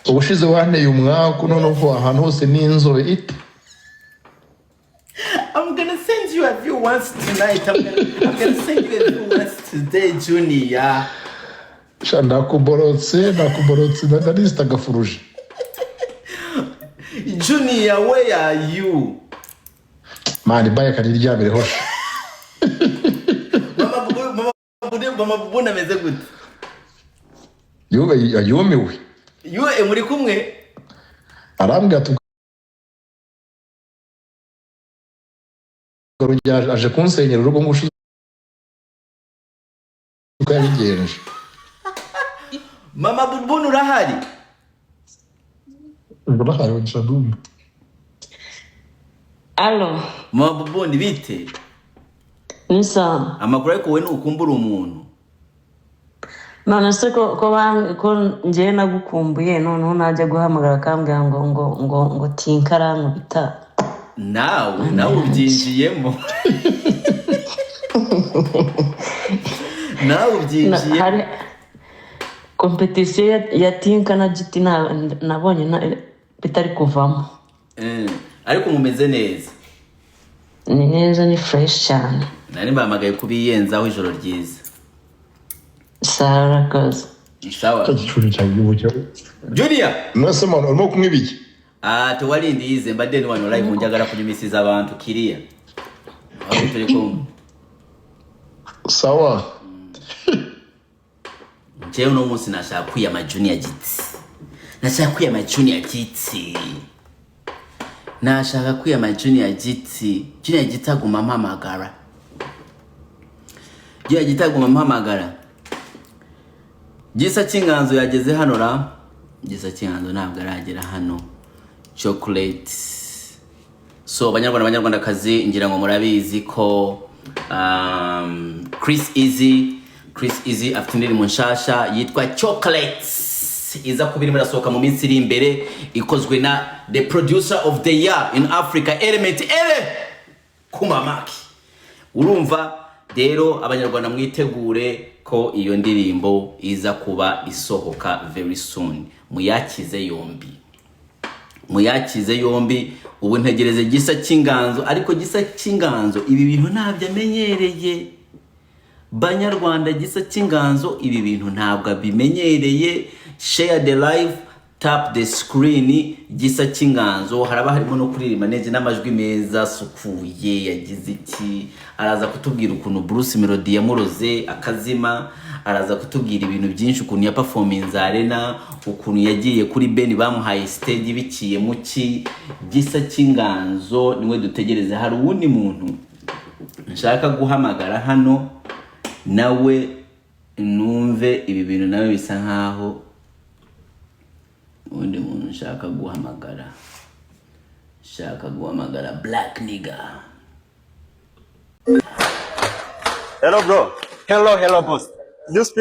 ubushize wanteye umwaku noneho ahantu hose n'inzobe ite. I'm gonna send you a few once tonight. I'm gonna send you a few once today, Junior. Nakuborotse ndarista gafuruje. Junior, where are you? Mani baya kaniryamire hosha. Mama bubu nameze gute? Yumiwe. Yuwe muri kumwe? Arambwira ati aje kunsenyera urugo ngushize uko yabigenje. Mama bubu urahari? Urahari wagisha Dumba. Allo. Mama bubu ni bite? Nisa. Amakuru ariko we nukumbura umuntu. None se ko ngiye nagukumbuye none najya guhamagara kambwira ngo tinkara nkubita. Nawe ubyinjiyemo. Nawe ubyinjiye. Hari competition ya tinka na giti nabonye bitari kuvamo. Ariko mumeze neza. Ni neza ni fresh cyane. Nari mbamagaye kubiyenzaho ijoro ryiza. Sarakaza. Isawa. Cyicuri cy'ubucyo. Junior. Nase mano urimo kumwibiki. Tuwalindi yize mbadeni wano live njagala kujimisiza abantu kiriya. Aho turi kumwe. Sawa. Jewe no munsi nashaka kwiyama Junior giti. Nashaka kwiyama Junior giti. Nashaka kwiyama Junior giti. Junior giti aguma mpamagara. Junior giti aguma mpamagara. Gisa cy'inganzo yageze hano ra. Gisa cy'inganzo ntabwo aragera hano. Chocolate. So banyarwanda kazi ngira ngo murabizi ko Chris Easy afite indirimbo nshasha yitwa Chocolates iza kubiri murasohoka mu minsi iri imbere ikozwe na the producer of the year in Africa Element Kumamaki. Urumva rero abanyarwanda mwitegure ko iyo ndirimbo iza kuba isohoka very soon. Muyakize yombi ubu ntegereze gisa cy'inganzo ariko gisa cy'inganzo ibi bintu ntabyo amenyereye. Banyarwanda gisa cy'inganzo ibi bintu ntabwo abimenyereye. Share the live, tap the screen. Gisa cy'inganzo haraba harimo no kuririmba neza n'amajwi meza sukuye yagize iki. Araza kutubwira ukuntu Bruce Melody yamuroze akazima. Araza kutubwira ibintu byinshi ukuntu ya performance arena ukuntu yagiye kuri Ben bamuhaye stage biciye muki. Gisa cy'inganzo niwe dutegereze. Hari uwundi muntu nshaka guhamagara hano nawe numve ibi bintu nawe bisa nkaho undi muntu nshaka guhamagara black nigga. Hello bro. Hello boss. You speak